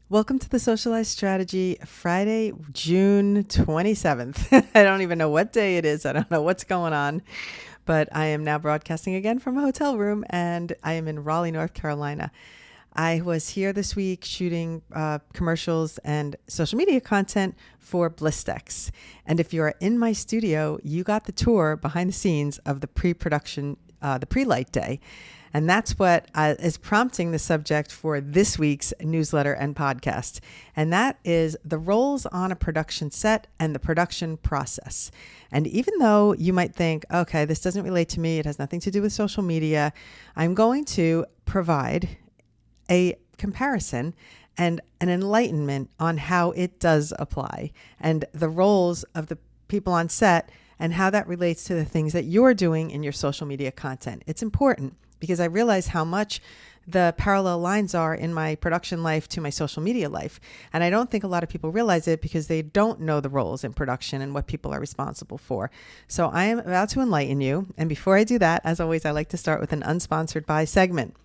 Welcome to the Socialize strategy, Friday, June 27th. I don't even know what day it is. I don't know what's going on, but I am now broadcasting again from a hotel room, and I am in Raleigh, North Carolina. I was here this week shooting commercials and social media content for Blistex. And if you're in my studio, you got the tour behind the scenes of the pre-production, the pre-light day. And that's what is prompting the subject for this week's newsletter and podcast. And that is the roles on a production set and the production process. And even though you might think, okay, this doesn't relate to me, it has nothing to do with social media, I'm going to provide a comparison and an enlightenment on how it does apply and the roles of the people on set and how that relates to the things that you're doing in your social media content. It's important because I realize how much the parallel lines are in my production life to my social media life. And I don't think a lot of people realize it because they don't know the roles in production and what people are responsible for. So I am about to enlighten you. And before I do that, as always, I like to start with an unsponsored by segment.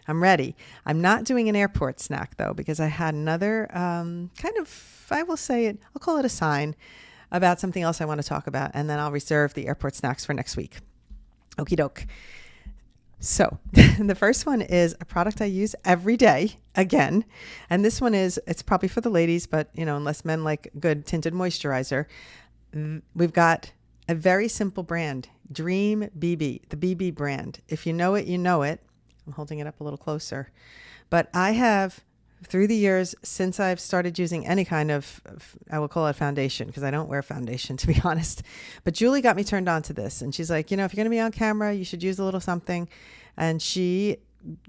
I'm ready. I'm not doing an airport snack though, because I had another I will say it, I'll call it a sign about something else I want to talk about. And then I'll reserve the airport snacks for next week. Okie doke. So the first one is a product I use every day again. And this one it's probably for the ladies, but unless men like good tinted moisturizer, we've got a very simple brand, Dream BB, the BB brand. If you know it, you know it. I'm holding it up a little closer, but I have through the years since I've started using any kind of, I will call it foundation because I don't wear foundation to be honest, but Julie got me turned on to this and she's like, if you're going to be on camera, you should use a little something. And she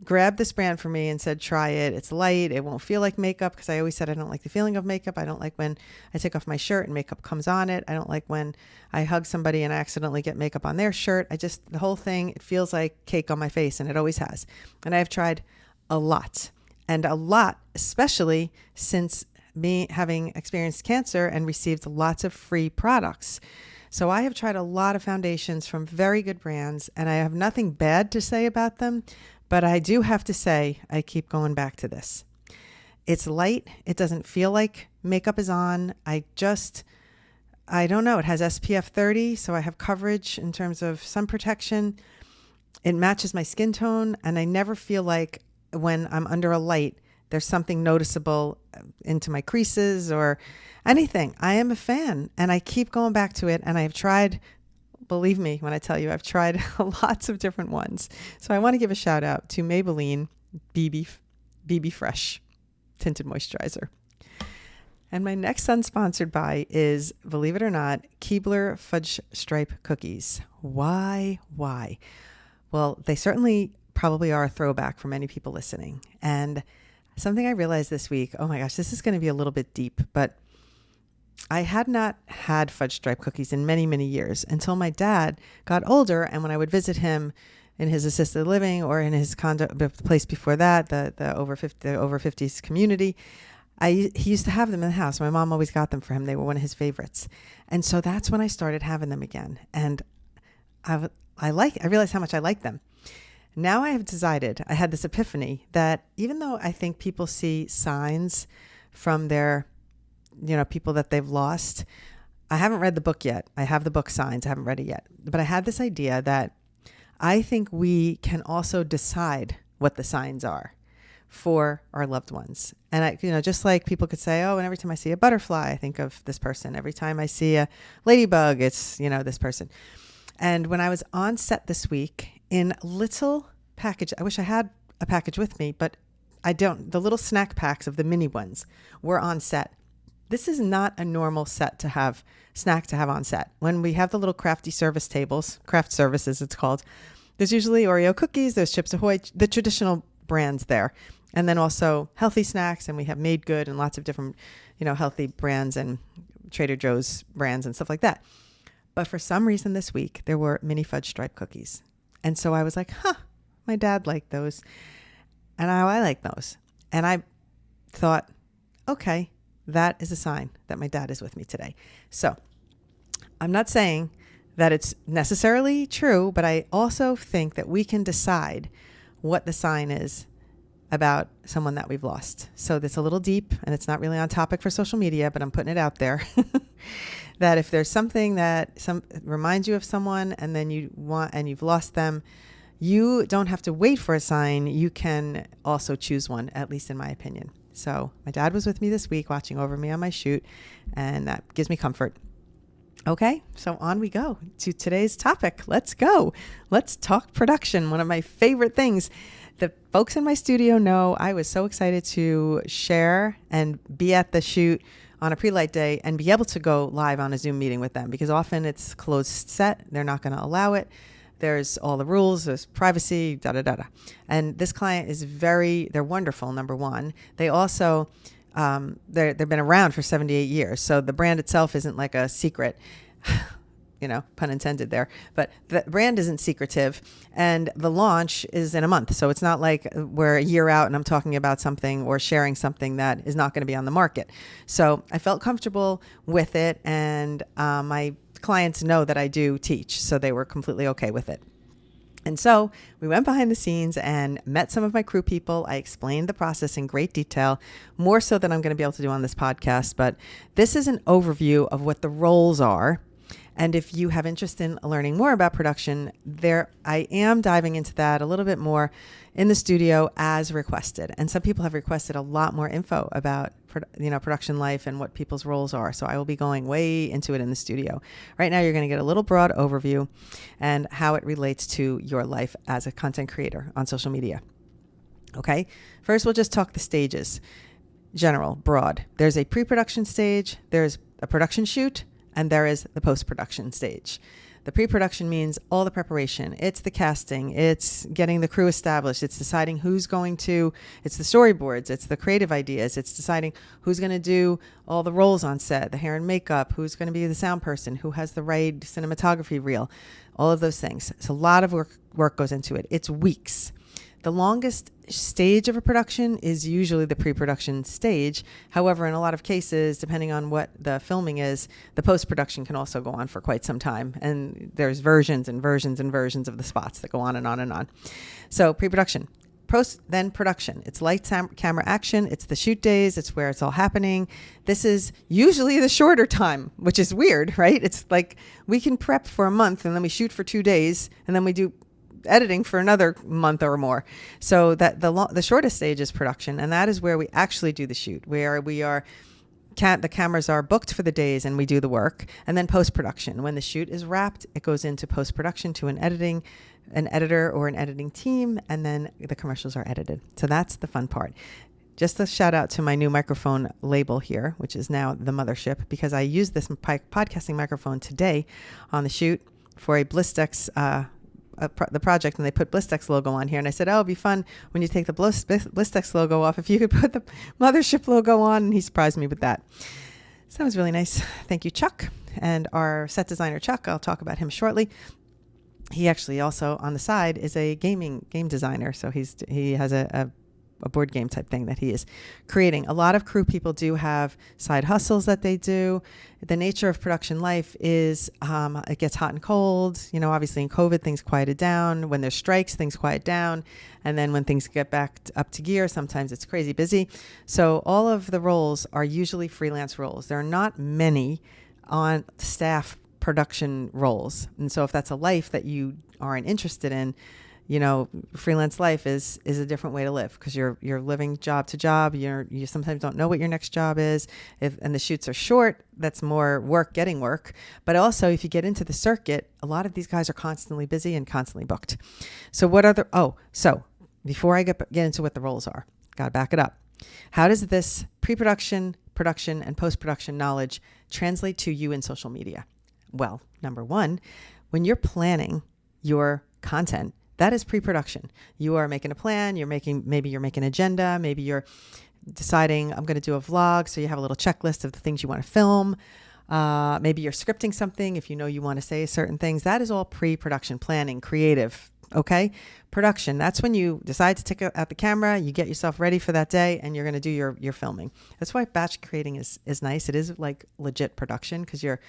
grabbed this brand for me and said, try it. It's light. It won't feel like makeup because I always said I don't like the feeling of makeup. I don't like when I take off my shirt and makeup comes on it. I don't like when I hug somebody and I accidentally get makeup on their shirt. The whole thing, it feels like cake on my face and it always has. And I have tried a lot. And a lot, especially since me having experienced cancer and received lots of free products. So I have tried a lot of foundations from very good brands, and I have nothing bad to say about them, but I do have to say I keep going back to this. It's light. It doesn't feel like makeup is on. I don't know. It has SPF 30, so I have coverage in terms of sun protection. It matches my skin tone, and I never feel like when I'm under a light, there's something noticeable into my creases or anything. I am a fan and I keep going back to it. And I've tried, believe me, when I tell you, I've tried lots of different ones. So I want to give a shout out to Maybelline BB Fresh Tinted Moisturizer. And my next unsponsored buy is, believe it or not, Keebler Fudge Stripe Cookies. Why? Well, they certainly probably are a throwback for many people listening. And something I realized this week, oh my gosh, this is going to be a little bit deep, but I had not had fudge stripe cookies in many, many years until my dad got older. And when I would visit him in his assisted living or in his condo, the place before that, the over 50s community, he used to have them in the house. My mom always got them for him. They were one of his favorites. And so that's when I started having them again. And I realized how much I like them. Now I have decided, I had this epiphany that even though I think people see signs from their, people that they've lost, I haven't read the book yet. I have the book Signs. I haven't read it yet. But I had this idea that I think we can also decide what the signs are for our loved ones. And just like people could say, oh, and every time I see a butterfly, I think of this person. Every time I see a ladybug, it's, this person. And when I was on set this week, in little package, I wish I had a package with me, but I don't. The little snack packs of the mini ones were on set. This is not a normal snack to have on set. When we have the little crafty service tables, craft services it's called, there's usually Oreo cookies, there's Chips Ahoy, the traditional brands there. And then also healthy snacks, and we have Made Good and lots of different, healthy brands and Trader Joe's brands and stuff like that. But for some reason this week, there were mini fudge stripe cookies. And so I was like, my dad liked those. And now I like those. And I thought, okay, that is a sign that my dad is with me today. So I'm not saying that it's necessarily true, but I also think that we can decide what the sign is about someone that we've lost. So that's a little deep, and it's not really on topic for social media, but I'm putting it out there. That if there's something that reminds you of someone and then you've lost them, you don't have to wait for a sign. You can also choose one, at least in my opinion. So my dad was with me this week watching over me on my shoot, and that gives me comfort. Okay, so on we go to today's topic. Let's go. Let's talk production, one of my favorite things. The folks in my studio know I was so excited to share and be at the shoot on a pre-light day and be able to go live on a Zoom meeting with them, because often it's closed set. They're not going to allow it. There's all the rules, there's privacy, da-da-da-da. And this client is they're wonderful, number one. They also, they've been around for 78 years. So the brand itself isn't like a secret, pun intended there, but the brand isn't secretive, and the launch is in a month. So it's not like we're a year out and I'm talking about something or sharing something that is not going to be on the market. So I felt comfortable with it, and my clients know that I do teach, so they were completely okay with it. And so we went behind the scenes and met some of my crew people. I explained the process in great detail, more so than I'm going to be able to do on this podcast. But this is an overview of what the roles are. And if you have interest in learning more about production, I am diving into that a little bit more in the studio as requested. And some people have requested a lot more info about production life and what people's roles are. So I will be going way into it in the studio. Right now, you're going to get a little broad overview and how it relates to your life as a content creator on social media. Okay, first we'll just talk the stages. General, broad. There's a pre-production stage, there's a production shoot, and there is the post-production stage. The pre-production means all the preparation. It's the casting. It's getting the crew established. It's deciding it's the storyboards. It's the creative ideas. It's deciding who's going to do all the roles on set, the hair and makeup, who's going to be the sound person, who has the right cinematography reel, all of those things. So a lot of work goes into it. It's weeks. The longest stage of a production is usually the pre-production stage. However, in a lot of cases, depending on what the filming is, the post-production can also go on for quite some time. And there's versions and versions and versions of the spots that go on and on and on. So pre-production. Then production. It's lights, camera, action. It's the shoot days. It's where it's all happening. This is usually the shorter time, which is weird, right? It's like we can prep for a month and then we shoot for 2 days and then we do editing for another month or more. So that the shortest stage is production, and that is where we actually do the shoot, where the cameras are booked for the days and we do the work. And then post-production, when the shoot is wrapped, it goes into post-production to an editor or an editing team, and then the commercials are edited. So that's the fun part. Just a shout out to my new microphone label here, which is now the Mothership, because I used this podcasting microphone today on the shoot for a Blistex the project, and they put Blistex logo on here, and I said, it'd be fun when you take the Blistex logo off if you could put the Mothership logo on, and he surprised me with that. So that was really nice. Thank you, Chuck. And our set designer, Chuck, I'll talk about him shortly. He actually also on the side is a game designer, so he has a board game type thing that he is creating. A lot of crew people do have side hustles that they do. The nature of production life is it gets hot and cold. Obviously in COVID, things quieted down. When there's strikes, things quiet down. And then when things get back up to gear, sometimes it's crazy busy. So all of the roles are usually freelance roles. There are not many on staff production roles. And so if that's a life that you aren't interested in, freelance life is a different way to live, because you're living job to job. You sometimes don't know what your next job is. And the shoots are short, that's more work getting work. But also, if you get into the circuit, a lot of these guys are constantly busy and constantly booked. So so before I get into what the roles are, gotta back it up. How does this pre-production, production, and post-production knowledge translate to you in social media? Well, number one, when you're planning your content, that is pre-production. You are making a plan. Maybe you're making an agenda. Maybe you're deciding, I'm going to do a vlog. So you have a little checklist of the things you want to film. Maybe you're scripting something if you know you want to say certain things. That is all pre-production planning, creative. Okay. Production. That's when you decide to take out the camera, you get yourself ready for that day, and you're going to do your filming. That's why batch creating is nice. It is like legit production, because you're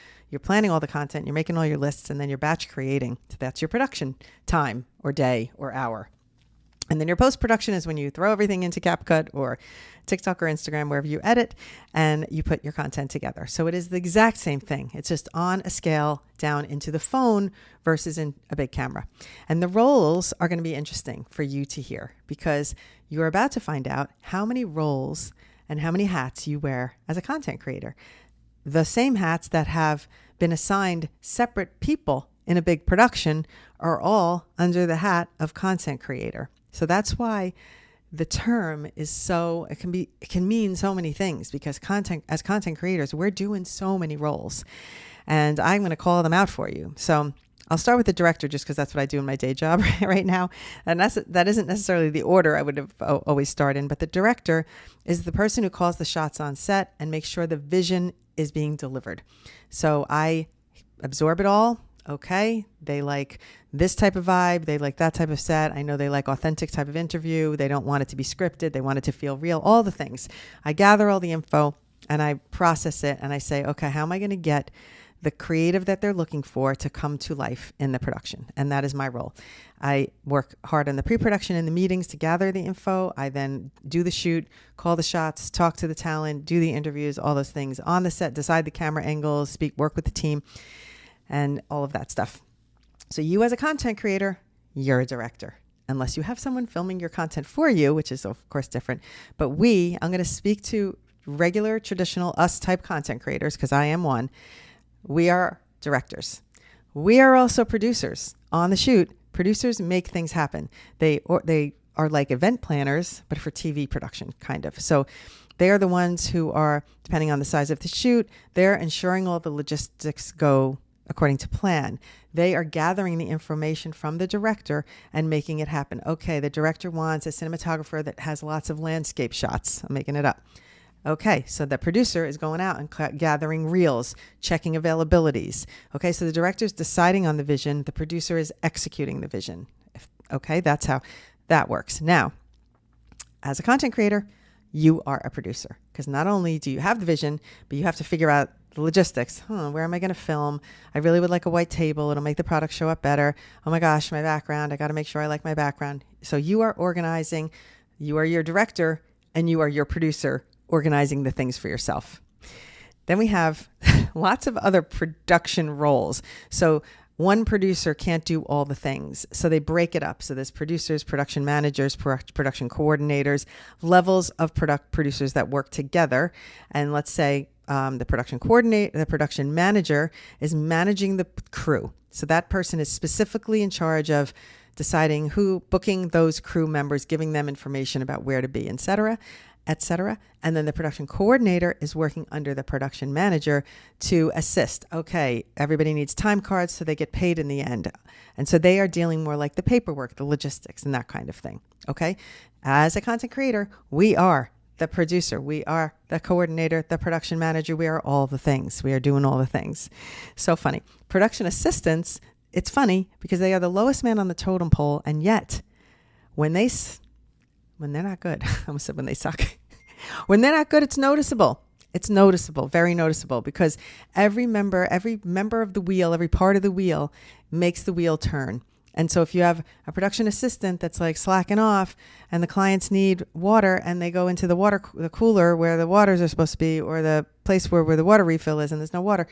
planning all the content, you're making all your lists, and then you're batch creating. So that's your production time or day or hour. And then your post-production is when you throw everything into CapCut or TikTok or Instagram, wherever you edit, and you put your content together. So it is the exact same thing. It's just on a scale down into the phone versus in a big camera. And the roles are going to be interesting for you to hear, because you're about to find out how many roles and how many hats you wear as a content creator. The same hats that have been assigned separate people in a big production are all under the hat of content creator. So that's why the term is it can mean so many things, because as content creators, we're doing so many roles, and I'm going to call them out for you. So I'll start with the director, just because that's what I do in my day job right now. And that isn't necessarily the order I would have always started in, but the director is the person who calls the shots on set and makes sure the vision is being delivered. So I absorb it all. Okay, they like this type of vibe. They like that type of set. I know they like authentic type of interview. They don't want it to be scripted. They want it to feel real, all the things. I gather all the info and I process it and I say, okay, how am I going to get the creative that they're looking for to come to life in the production? And that is my role. I work hard on the pre-production and the meetings to gather the info. I then do the shoot, call the shots, talk to the talent, do the interviews, all those things on the set, decide the camera angles, work with the team, and all of that stuff. So you as a content creator, you're a director, unless you have someone filming your content for you, which is of course different. But I'm going to speak to regular, traditional, us type content creators, because I am one. We are directors. We are also producers. On the shoot, producers make things happen. They are like event planners, but for TV production, kind of. So they are the ones who are, depending on the size of the shoot, they're ensuring all the logistics go according to plan. They are gathering the information from the director and making it happen. Okay, the director wants a cinematographer that has lots of landscape shots. I'm making it up. Okay, so the producer is going out and gathering reels, checking availabilities. Okay, so the director is deciding on the vision. The producer is executing the vision. Okay, that's how that works. Now, as a content creator, you are a producer, because not only do you have the vision, but you have to figure out the logistics. Where am I going to film? I really would like a white table. It'll make the product show up better. Oh my gosh, my background. I got to make sure I like my background. So you are organizing. You are your director and you are your producer, organizing the things for yourself. Then we have lots of other production roles. So one producer can't do all the things. So they break it up. So there's producers, production managers, production coordinators, levels of producers that work together. And let's say the production manager is managing the crew. So that person is specifically in charge of deciding booking those crew members, giving them information about where to be, etc. And then the production coordinator is working under the production manager to assist. Okay, everybody needs time cards, so they get paid in the end. And so they are dealing more like the paperwork, the logistics, and that kind of thing. Okay, as a content creator, we are the producer, we are the coordinator, the production manager, we are all the things. We are doing all the things. So funny. Production assistants, it's funny because they are the lowest man on the totem pole, and yet when they're not good, I almost said when they suck. When they're not good, it's noticeable. It's noticeable, very noticeable, because every member of the wheel, every part of the wheel makes the wheel turn. And so if you have a production assistant that's like slacking off and the clients need water and they go into the cooler where the waters are supposed to be, or the place where the water refill is and there's no water,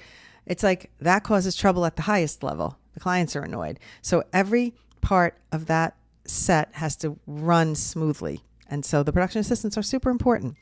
it's like that causes trouble at the highest level. The clients are annoyed. So every part of that set has to run smoothly. And so the production assistants are super important.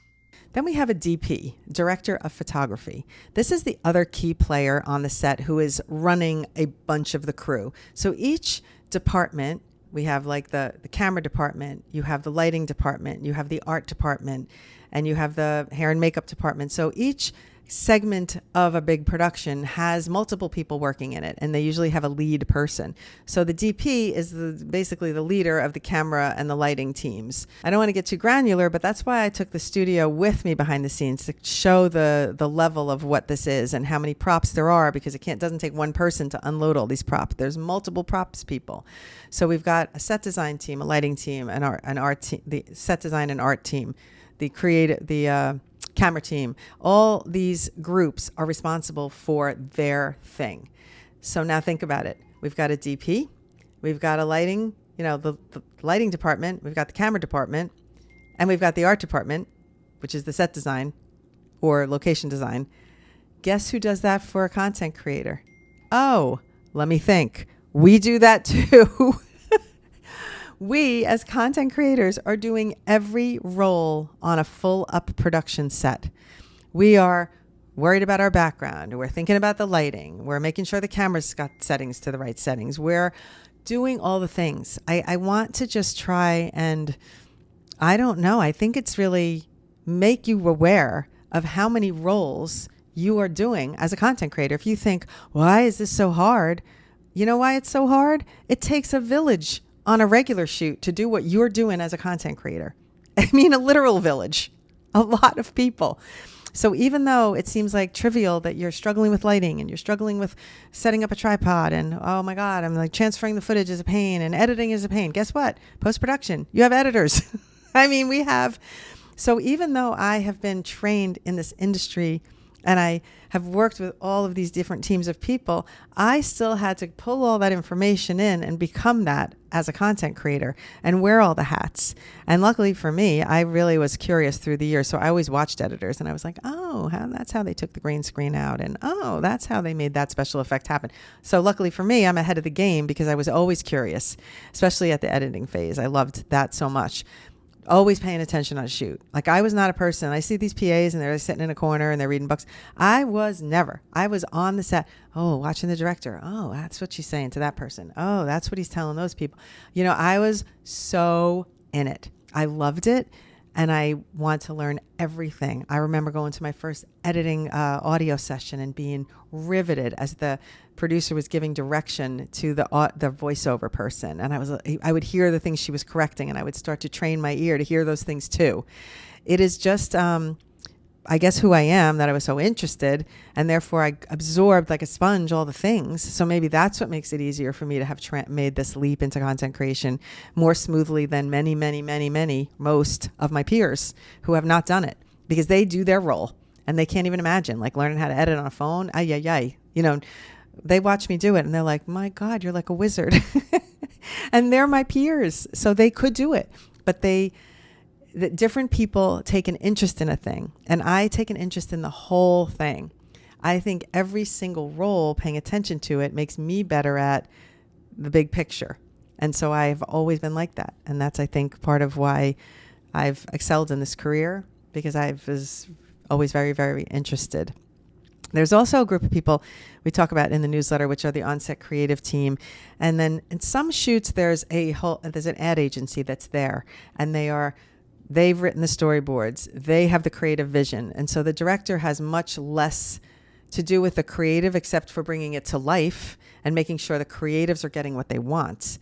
Then we have a DP, Director of Photography. This is the other key player on the set who is running a bunch of the crew. So each department, we have like the camera department, you have the lighting department, you have the art department, and you have the hair and makeup department. So each segment of a big production has multiple people working in it, and they usually have a lead person. So the DP is basically the leader of the camera and the lighting teams. I don't want to get too granular, but that's why I took the studio with me behind the scenes to show the level of what this is and how many props there are, because it doesn't take one person to unload all these props. There's multiple props people. So we've got a set design team, a lighting team, an art team, the set design and art team, the camera team. All these groups are responsible for their thing. So now think about it. We've got a DP, we've got a lighting the lighting department, we've got the camera department, and we've got the art department, which is the set design or location design. Guess who does that for a content creator? Oh, let me think. We do that too. We, as content creators, are doing every role on a full up production set. We are worried about our background. We're thinking about the lighting. We're making sure the camera's got settings to the right settings. We're doing all the things. I want to just try and, I don't know, I think it's really make you aware of how many roles you are doing as a content creator. If you think, why is this so hard? You know why it's so hard? It takes a village on a regular shoot to do what you're doing as a content creator. I mean, a literal village, a lot of people. So even though it seems like trivial that you're struggling with lighting and you're struggling with setting up a tripod and, oh my God, I'm like transferring the footage is a pain and editing is a pain. Guess what? Post-production, you have editors. I mean, we have. So even though I have been trained in this industry and I have worked with all of these different teams of people, I still had to pull all that information in and become that as a content creator and wear all the hats. And luckily for me, I really was curious through the years. So I always watched editors and I was like, oh, that's how they took the green screen out. And oh, that's how they made that special effect happen. So luckily for me, I'm ahead of the game because I was always curious, especially at the editing phase. I loved that so much. Always paying attention on a shoot. Like I was not a person. I see these PAs and they're sitting in a corner and they're reading books. I was never. I was on the set. Oh, watching the director. Oh, that's what she's saying to that person. Oh, that's what he's telling those people. I was so in it. I loved it. And I want to learn everything. I remember going to my first editing audio session and being riveted as the producer was giving direction to the voiceover person. And I would hear the things she was correcting and I would start to train my ear to hear those things too. It is just, I guess, who I am, that I was so interested, and therefore I absorbed like a sponge all the things. So maybe that's what makes it easier for me to have made this leap into content creation more smoothly than most of my peers who have not done it, because they do their role and they can't even imagine like learning how to edit on a phone. They watch me do it and they're like, my God, you're like a wizard. And they're my peers, so they could do it, but that different people take an interest in a thing, and I take an interest in the whole thing. I think every single role, paying attention to it, makes me better at the big picture. And so I've always been like that. And that's, I think, part of why I've excelled in this career, because I was always very, very interested. There's also a group of people we talk about in the newsletter, which are the on-set creative team. And then in some shoots, there's an ad agency that's there, and they've written the storyboards. They have the creative vision. And so the director has much less to do with the creative, except for bringing it to life and making sure the creatives are getting what they want.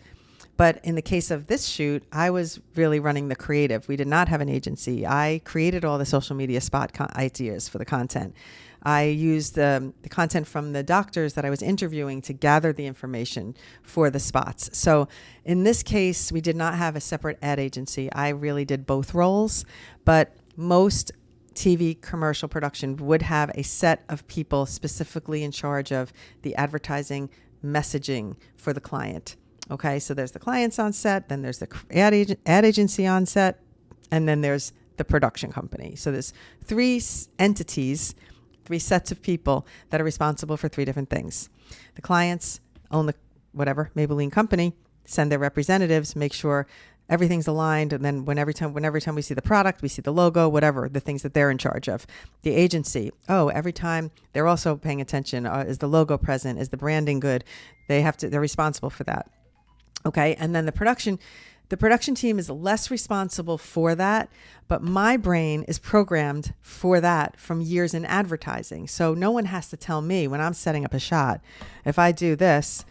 But in the case of this shoot, I was really running the creative. We did not have an agency. I created all the social media spot ideas for the content. I used the content from the doctors that I was interviewing to gather the information for the spots. So in this case, we did not have a separate ad agency. I really did both roles, but most TV commercial production would have a set of people specifically in charge of the advertising messaging for the client. Okay, so there's the clients on set, then there's the ad agency on set, and then there's the production company. So there's three entities, three sets of people that are responsible for three different things. The clients own the Maybelline company, send their representatives, make sure everything's aligned, and then every time we see the product, we see the logo, whatever, the things that they're in charge of. The agency, every time they're also paying attention. Is the logo present? Is the branding good? They're responsible for that. Okay, and then the production team is less responsible for that, but my brain is programmed for that from years in advertising. So no one has to tell me when I'm setting up a shot, if I do this,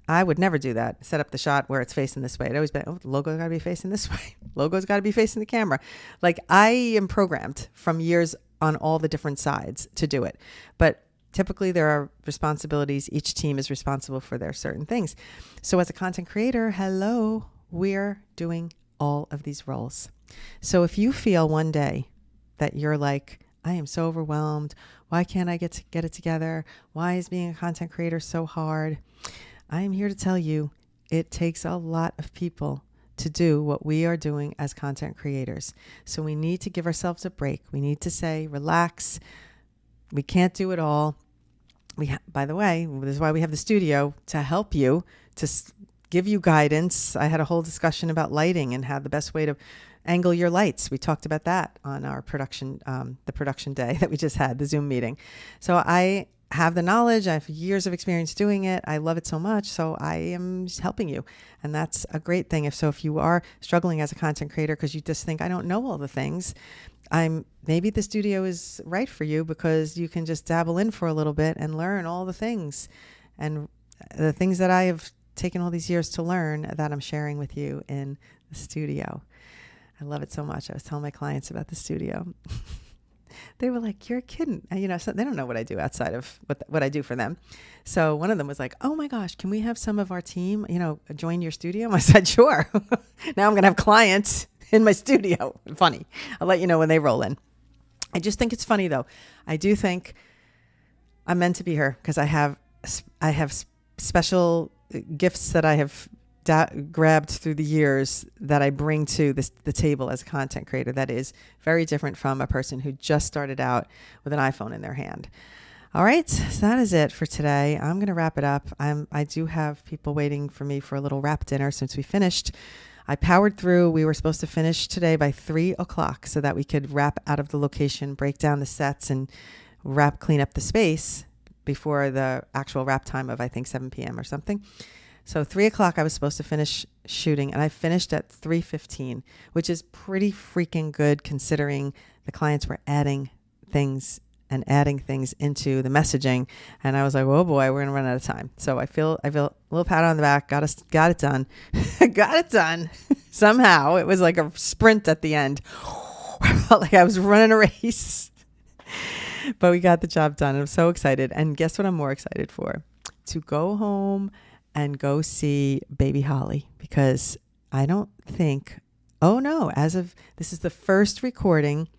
I would never do that. Set up the shot where it's facing this way. It'd always be, the logo's got to be facing this way. Logo's got to be facing the camera. Like, I am programmed from years on all the different sides to do it. But typically there are responsibilities. Each team is responsible for their certain things. So as a content creator, we're doing all of these roles. So if you feel one day that you're like, I am so overwhelmed, why can't I get it together? Why is being a content creator so hard? I am here to tell you, it takes a lot of people to do what we are doing as content creators. So we need to give ourselves a break. We need to say, relax. We can't do it all. By the way, this is why we have the studio, to help you, to give you guidance. I had a whole discussion about lighting and how the best way to angle your lights. We talked about that on our production, the production day that we just had, the Zoom meeting. So I have the knowledge. I have years of experience doing it. I love it so much. So I am helping you. And that's a great thing. If you are struggling as a content creator because you just think, I don't know all the things, maybe the studio is right for you, because you can just dabble in for a little bit and learn all the things, and the things that I have taken all these years to learn that I'm sharing with you in the studio. I love it so much. I was telling my clients about the studio. They were like, you're kidding. And, so they don't know what I do outside of what I do for them. So one of them was like, oh my gosh, can we have some of our team, join your studio? I said, sure. Now I'm going to have clients in my studio. Funny. I'll let you know when they roll in. I just think it's funny though. I do think I'm meant to be here because I have special gifts that I have grabbed through the years that I bring to the table as a content creator that is very different from a person who just started out with an iPhone in their hand. All right, so that is it for today. I'm going to wrap it up. I do have people waiting for me for a little wrap dinner since we finished. I powered through. We were supposed to finish today by 3:00 so that we could wrap out of the location, break down the sets, and clean up the space before the actual wrap time of, I think, 7 p.m. or something. So 3:00 I was supposed to finish shooting, and I finished at 3:15, which is pretty freaking good considering the clients were adding things into the messaging. And I was like, oh boy, we're going to run out of time. So I feel a little pat on the back, got it done. Got it done. Somehow it was like a sprint at the end. I felt like I was running a race, but we got the job done. I'm so excited. And guess what I'm more excited for? To go home and go see baby Holly, because I don't think, this is the first recording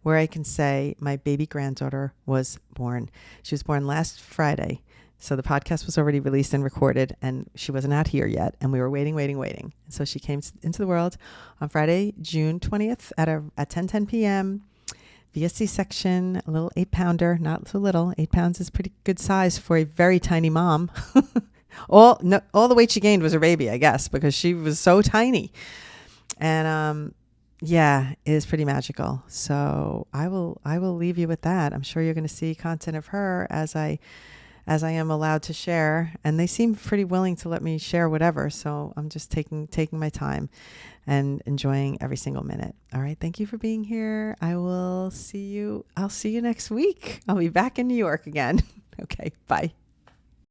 where I can say my baby granddaughter was born. She was born last Friday. So the podcast was already released and recorded, and she wasn't out here yet. And we were waiting. And so she came into the world on Friday, June 20th at 10:10 p.m. via C-section, a little 8-pounder, not so little. 8 pounds is pretty good size for a very tiny mom. All the weight she gained was her baby, I guess, because she was so tiny. And it is pretty magical. So I will leave you with that. I'm sure you're going to see content of her as I am allowed to share, and they seem pretty willing to let me share whatever. So I'm just taking my time and enjoying every single minute. All right. Thank you for being here. I'll see you next week. I'll be back in New York again. Okay. Bye.